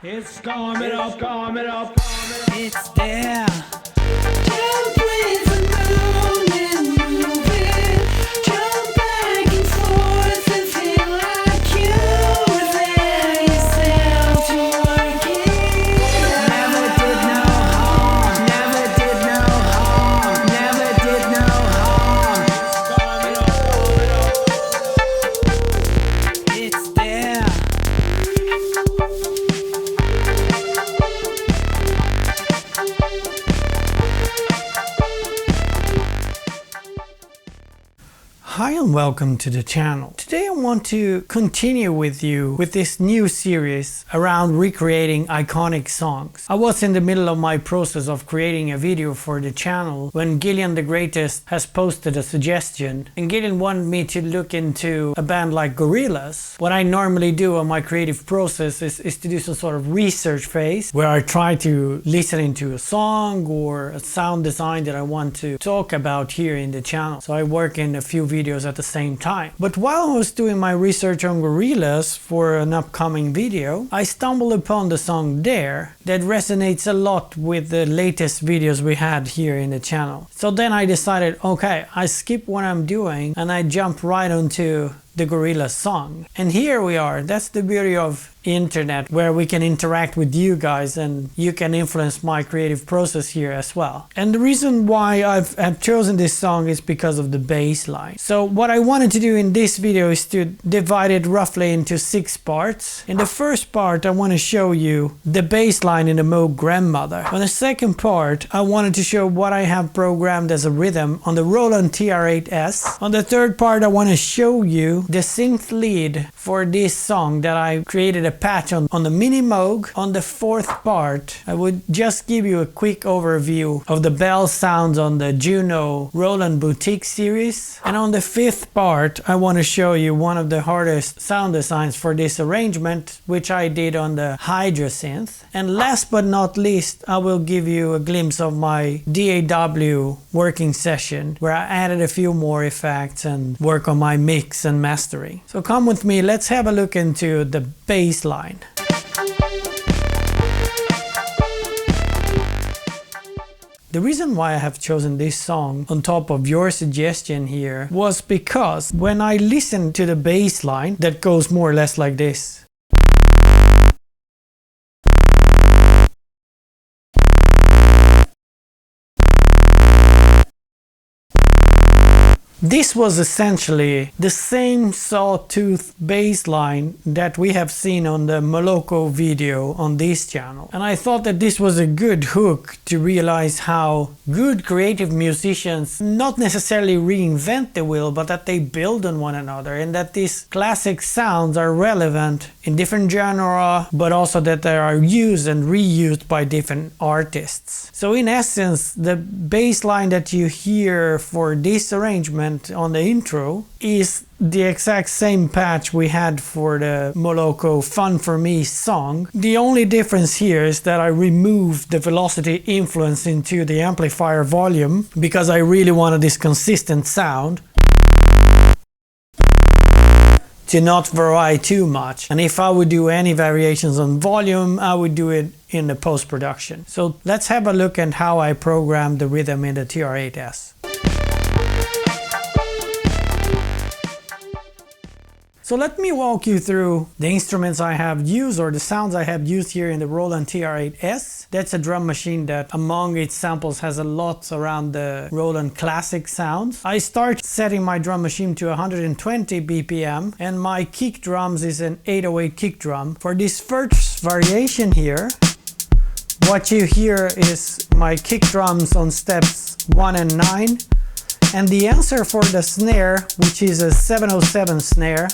It's coming up, coming up, coming up. It's there. Jump with the moment, moving. Jump back and forth and feel like you were there yourself to work it. Never did no harm. Never did no harm. Never did no harm. It's there. Hi and welcome to the channel. Today I want to continue with you with this new series around recreating iconic songs. I was in the middle of my process of creating a video for the channel when Gillian the Greatest has posted a suggestion, and Gillian wanted me to look into a band like Gorillaz. What I normally do on my creative process is to do some sort of research phase where I try to listen into a song or a sound design that I want to talk about here in the channel. So I work in a few videos at the same time. But while I was doing my research on Gorillaz for an upcoming video, I stumbled upon the song Dare that resonates a lot with the latest videos we had here in the channel. So then I decided, okay, I skip what I'm doing and I jump right onto the Gorillaz song. And here we are. That's the beauty of internet, where we can interact with you guys and you can influence my creative process here as well. And the reason why I've chosen this song is because of the bass line. So what I wanted to do in this video is to divide it roughly into 6 parts. In the first part I want to show you the bass line in the Moog Grandmother. On the second part I wanted to show what I have programmed as a rhythm on the Roland TR8-S. On the third part I want to show you the synth lead for this song that I created a patch on the Mini Moog. On the fourth part I would just give you a quick overview of the bell sounds on the Juno Roland Boutique series. And on the fifth part I want to show you one of the hardest sound designs for this arrangement, which I did on the Hydrasynth. And last but not least I will give you a glimpse of my DAW working session where I added a few more effects and work on my mix and mastering. So come with me, let's have a look into the bass line. The reason why I have chosen this song on top of your suggestion here was because when I listen to the bass line that goes more or less like this. This was essentially the same sawtooth bass line that we have seen on the Moloko video on this channel. And I thought that this was a good hook to realize how good creative musicians not necessarily reinvent the wheel, but that they build on one another, and that these classic sounds are relevant in different genres, but also that they are used and reused by different artists. So in essence, the bass line that you hear for this arrangement on the intro is the exact same patch we had for the Moloko Fun For Me song. The only difference here is that I removed the velocity influence into the amplifier volume because I really wanted this consistent sound to not vary too much. And if I would do any variations on volume, I would do it in the post-production. So let's have a look at how I programmed the rhythm in the TR8-S. So let me walk you through the instruments I have used, or the sounds I have used here in the Roland TR8-S. That's a drum machine that among its samples has a lot around the Roland classic sounds. I start setting my drum machine to 120 BPM and my kick drums is an 808 kick drum. For this first variation here, what you hear is my kick drums on steps 1 and 9, and the answer for the snare, which is a 707 snare,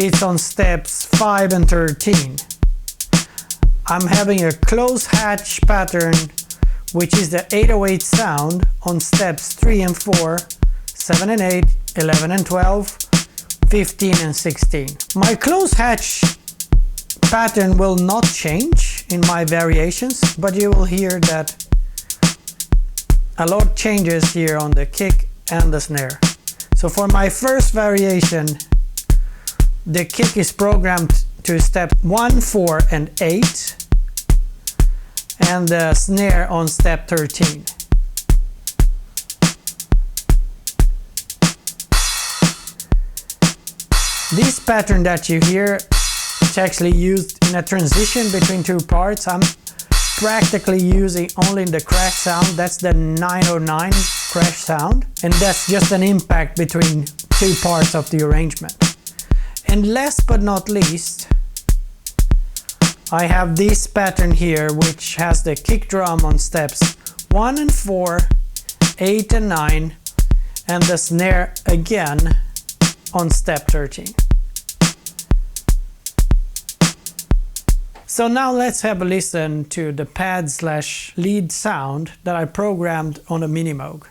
it's on steps 5 and 13. I'm having a close hatch pattern, which is the 808 sound, on steps 3 and 4, 7 and 8, 11 and 12, 15 and 16. My close hatch pattern will not change in my variations, but you will hear that a lot changes here on the kick and the snare. So for my first variation, the kick is programmed to step 1, 4, and 8, and the snare on step 13. This pattern that you hear is actually used in a transition between two parts. I'm practically using only the crash sound. That's the 909 crash sound, and that's just an impact between two parts of the arrangement. And last but not least, I have this pattern here, which has the kick drum on steps 1 and 4, 8 and 9, and the snare again on step 13. So now let's have a listen to the pad/lead sound that I programmed on a Mini Moog.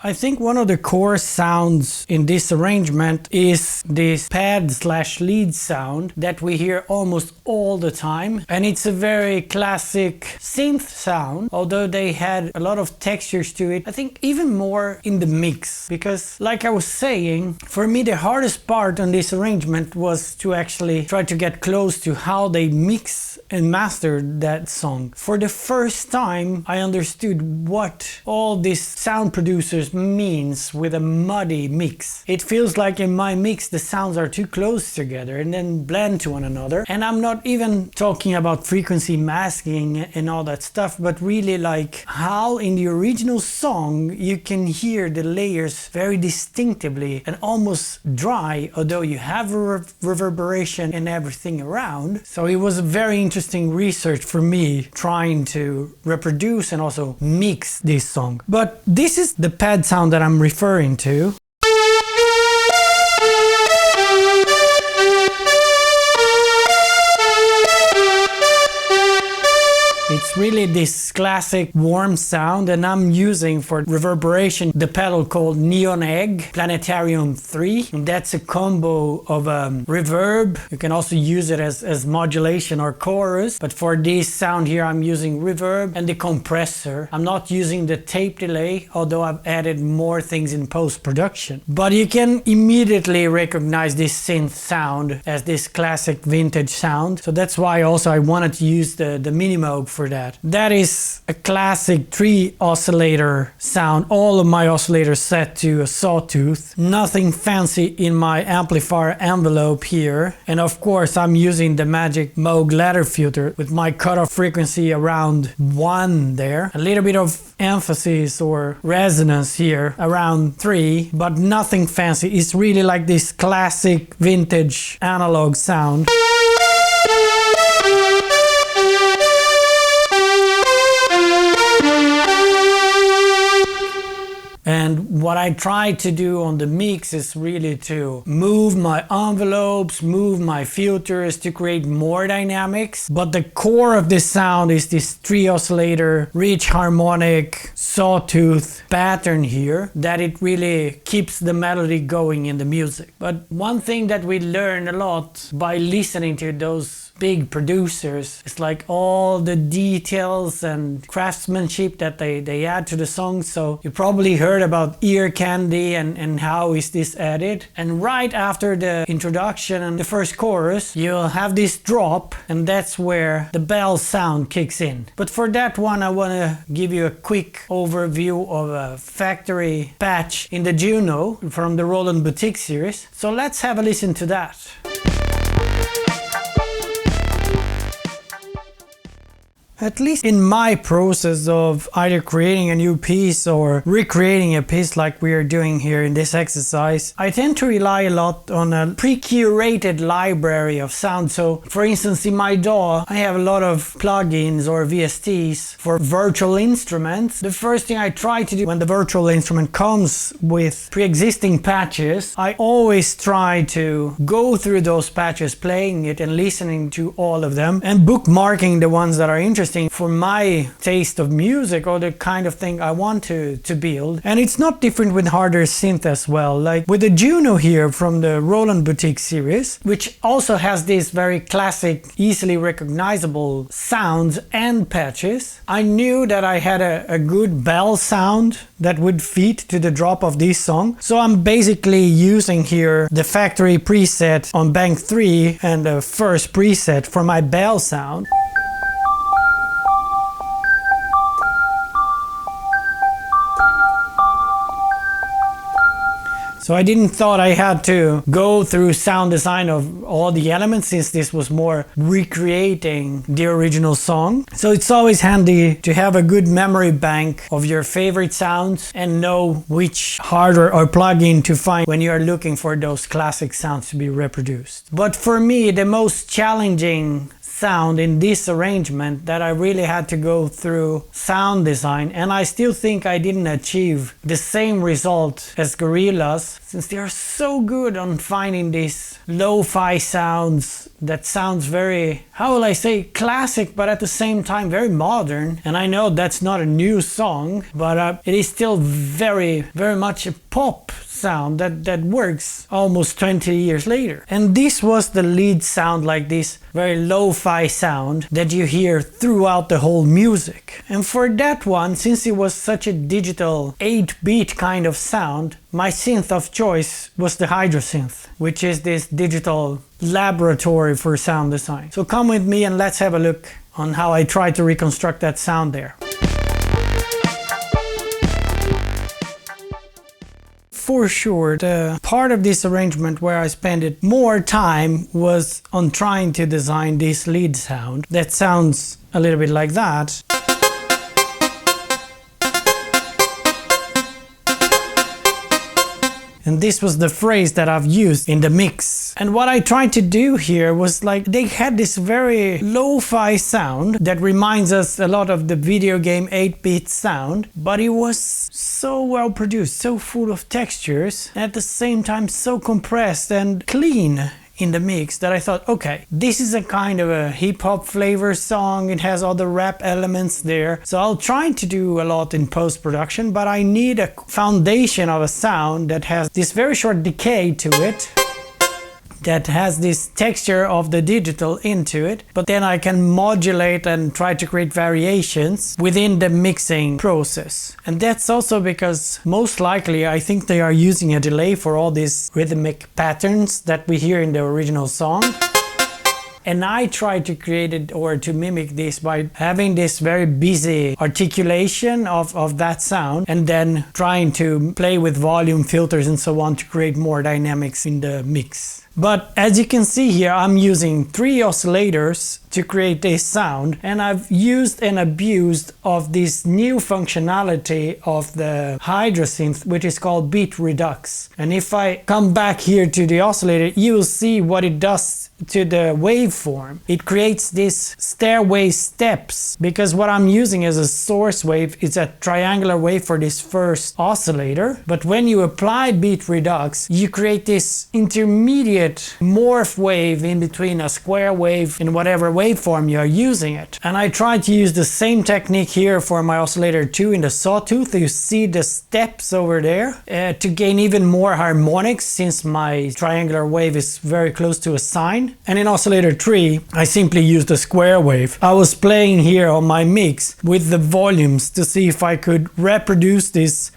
I think one of the core sounds in this arrangement is this pad/lead sound that we hear almost all the time, and it's a very classic synth sound, although they had a lot of textures to it. I think even more in the mix, because like I was saying, for me the hardest part on this arrangement was to actually try to get close to how they mix and master that song. For the first time I understood what all these sound producers means with a muddy mix. It feels like in my mix the sounds are too close together and then blend to one another. And I'm not even talking about frequency masking and all that stuff, but really like how in the original song you can hear the layers very distinctively and almost dry, although you have a reverberation and everything around. So it was a very interesting research for me trying to reproduce and also mix this song. But this is the pad sound that I'm referring to. It's really this classic warm sound, and I'm using for reverberation the pedal called Neon Egg Planetarium 3. And that's a combo of reverb. You can also use it as modulation or chorus, but for this sound here I'm using reverb and the compressor. I'm not using the tape delay, although I've added more things in post-production. But you can immediately recognize this synth sound as this classic vintage sound. So that's why also I wanted to use the Mini Moog for that. That is a classic 3 oscillator sound. All of my oscillators set to a sawtooth. Nothing fancy in my amplifier envelope here. And of course I'm using the magic Moog ladder filter with my cutoff frequency around 1 there. A little bit of emphasis or resonance here around 3, but nothing fancy. It's really like this classic vintage analog sound. And what I try to do on the mix is really to move my envelopes, move my filters to create more dynamics. But the core of this sound is this 3 oscillator, rich harmonic, sawtooth pattern here, that it really keeps the melody going in the music. But one thing that we learn a lot by listening to those big producers, it's like all the details and craftsmanship that they add to the song. So you probably heard about ear candy and how is this added. And right after the introduction and the first chorus, you'll have this drop, and that's where the bell sound kicks in. But for that one, I want to give you a quick overview of a factory patch in the Juno from the Roland Boutique series. So let's have a listen to that. At least in my process of either creating a new piece or recreating a piece like we are doing here in this exercise, I tend to rely a lot on a pre-curated library of sound. So for instance, in my DAW, I have a lot of plugins or VSTs for virtual instruments. The first thing I try to do when the virtual instrument comes with pre-existing patches, I always try to go through those patches, playing it and listening to all of them and bookmarking the ones that are interesting interesting for my taste of music or the kind of thing I want to build. And it's not different with Hydrasynth as well. Like with the Juno here from the Roland Boutique series, which also has these very classic, easily recognizable sounds and patches. I knew that I had a good bell sound that would fit to the drop of this song. So I'm basically using here the factory preset on bank 3 and the first preset for my bell sound. So I didn't thought I had to go through sound design of all the elements, since this was more recreating the original song. So it's always handy to have a good memory bank of your favorite sounds and know which hardware or plugin to find when you are looking for those classic sounds to be reproduced. But for me, the most challenging sound in this arrangement that I really had to go through sound design, and I still think I didn't achieve the same result as Gorillaz, since they are so good on finding these lo-fi sounds that sounds very, how will I say, classic, but at the same time very modern. And I know that's not a new song, but it is still very, very much a pop sound that works almost 20 years later. And this was the lead sound, like this very lo-fi sound that you hear throughout the whole music. And for that one, since it was such a digital 8-beat kind of sound, my synth of choice was the Hydrasynth, which is this digital laboratory for sound design. So come with me and let's have a look on how I try to reconstruct that sound there. For sure, the part of this arrangement where I spent more time was on trying to design this lead sound that sounds a little bit like that. And this was the phrase that I've used in the mix. And what I tried to do here was, like, they had this very lo-fi sound that reminds us a lot of the video game 8-bit sound, but it was so well produced, so full of textures, and at the same time so compressed and clean in the mix that I thought, okay, this is a kind of a hip-hop flavor song. It has all the rap elements there. So I'll try to do a lot in post-production, but I need a foundation of a sound that has this very short decay to it, that has this texture of the digital into it, but then I can modulate and try to create variations within the mixing process. And that's also because most likely I think they are using a delay for all these rhythmic patterns that we hear in the original song. And I try to create it or to mimic this by having this very busy articulation of that sound, and then trying to play with volume filters and so on to create more dynamics in the mix. But as you can see here, I'm using 3 oscillators to create this sound, and I've used and abused of this new functionality of the Hydrasynth, which is called beat redux. And if I come back here to the oscillator, you will see what it does to the waveform. It creates these stairway steps, because what I'm using as a source wave is a triangular wave for this first oscillator. But when you apply beat redux, you create this intermediate morph wave in between a square wave and whatever waveform you are using it. And I tried to use the same technique here for my oscillator 2 in the sawtooth. You see the steps over there to gain even more harmonics, since my triangular wave is very close to a sine. And in oscillator 3, I simply used a square wave. I was playing here on my mix with the volumes to see if I could reproduce this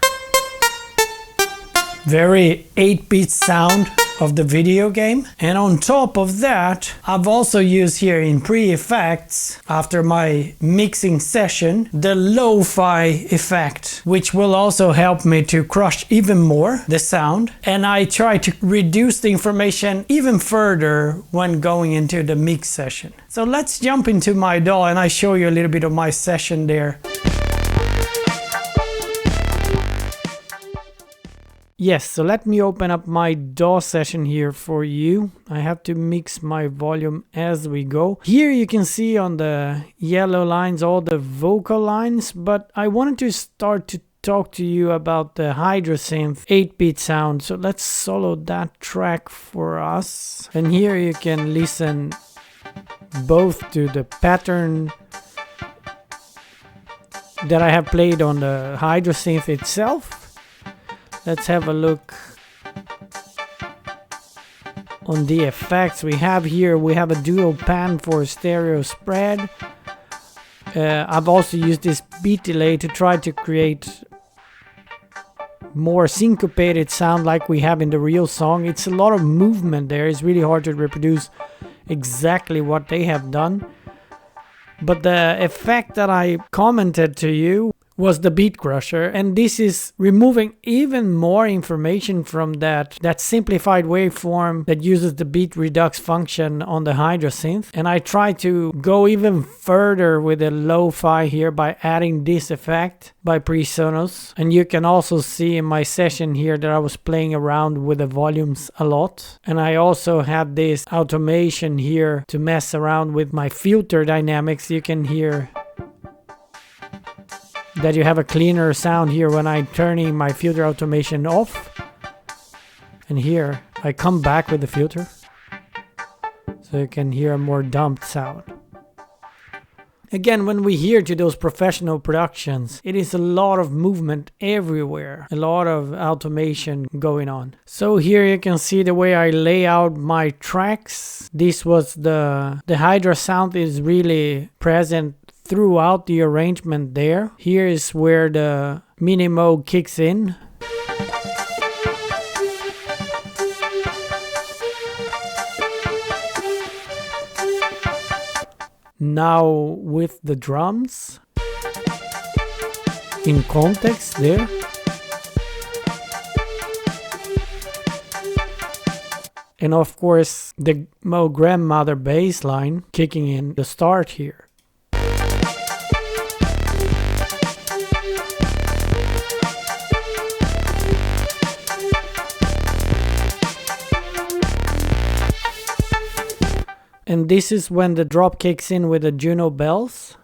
very 8-bit sound of the video game. And on top of that, I've also used here in pre-effects, after my mixing session, the lo-fi effect, which will also help me to crush even more the sound. And I try to reduce the information even further when going into the mix session. So let's jump into my DAW and I show you a little bit of my session there. Yes, so let me open up my DAW session here for you. I have to mix my volume as we go. Here you can see on the yellow lines all the vocal lines, but I wanted to start to talk to you about the Hydrasynth 8-bit sound. So let's solo that track for us. And here you can listen both to the pattern that I have played on the Hydrasynth itself. Let's have a look on the effects we have here. We have a dual pan for stereo spread. I've also used this beat delay to try to create more syncopated sound like we have in the real song. It's a lot of movement there. It's really hard to reproduce exactly what they have done. But the effect that I commented to you was the beat crusher, and this is removing even more information from that simplified waveform that uses the beat redux function on the Hydrasynth. And I try to go even further with the lo-fi here by adding this effect by PreSonus. And you can also see in my session here that I was playing around with the volumes a lot. And I also have this automation here to mess around with my filter dynamics. You can hear that you have a cleaner sound here when I'm turning my filter automation off. And here I come back with the filter, so you can hear a more dumped sound. Again, when we hear to those professional productions, it is a lot of movement everywhere, a lot of automation going on. So here you can see the way I lay out my tracks. This was the Hydra sound is really present throughout the arrangement there. Here is where the Mini Moog kicks in. Now with the drums in context there. And of course the Moog Grandmother bass line kicking in the start here. And this is when the drop kicks in with the Juno bells.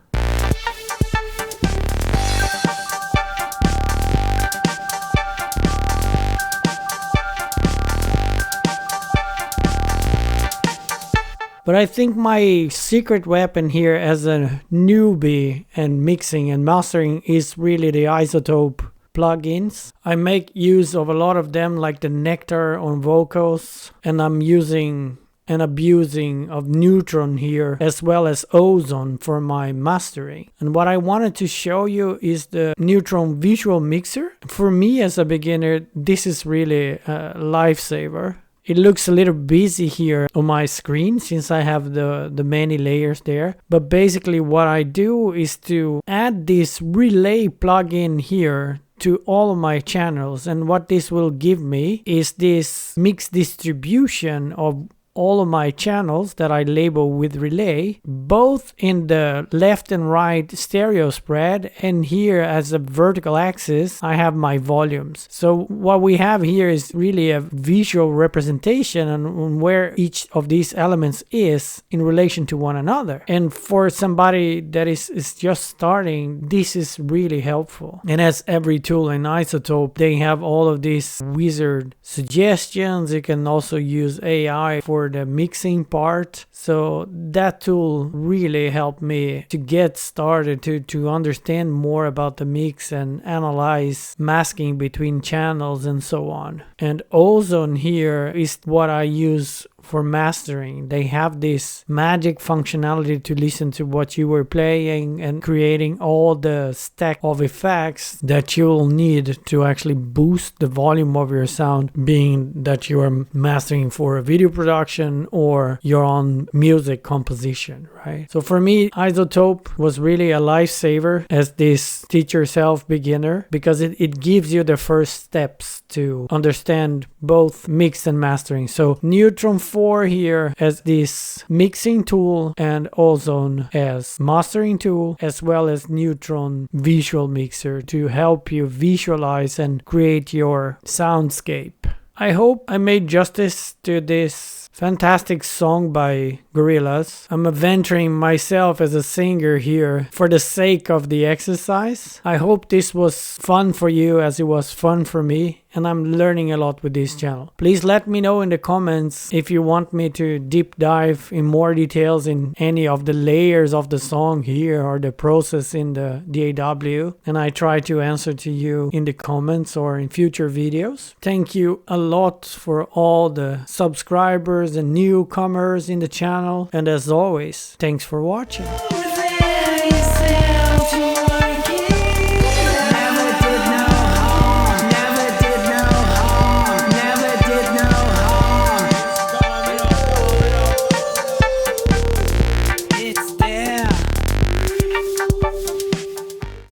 But I think my secret weapon here as a newbie and mixing and mastering is really the iZotope plugins. I make use of a lot of them, like the Nectar on vocals, and I'm using and abusing of Neutron here as well as Ozone for my mastering. And what I wanted to show you is the Neutron visual mixer. For me as a beginner, this is really a lifesaver. It looks a little busy here on my screen since I have the many layers there. But basically what I do is to add this relay plugin here to all of my channels. And what this will give me is this mix distribution of all of my channels that I label with relay, both in the left and right stereo spread, and here as a vertical axis I have my volumes. So what we have here is really a visual representation on where each of these elements is in relation to one another. And for somebody that is just starting, this is really helpful. And as every tool in iZotope, they have all of these wizard suggestions. You can also use AI for the mixing part. So that tool really helped me to get started, to understand more about the mix and analyze masking between channels and so on. And Ozone here is what I use for mastering. They have this magic functionality to listen to what you were playing and creating all the stack of effects that you'll need to actually boost the volume of your sound, being that you are mastering for a video production or your own music composition, right? So for me, iZotope was really a lifesaver as this teach yourself beginner, because it gives you the first steps to understand both mix and mastering. So Neutron 4 here as this mixing tool, and Ozone as mastering tool, as well as Neutron visual mixer to help you visualize and create your soundscape. I hope I made justice to this Fantastic song by Gorillaz. I'm venturing myself as a singer here for the sake of the exercise. I hope this was fun for you as it was fun for me, and I'm learning a lot with this channel. Please let me know in the comments if you want me to deep dive in more details in any of the layers of the song here or the process in the DAW, and I try to answer to you in the comments or in future videos. Thank you a lot for all the subscribers and newcomers in the channel, and as always, thanks for watching.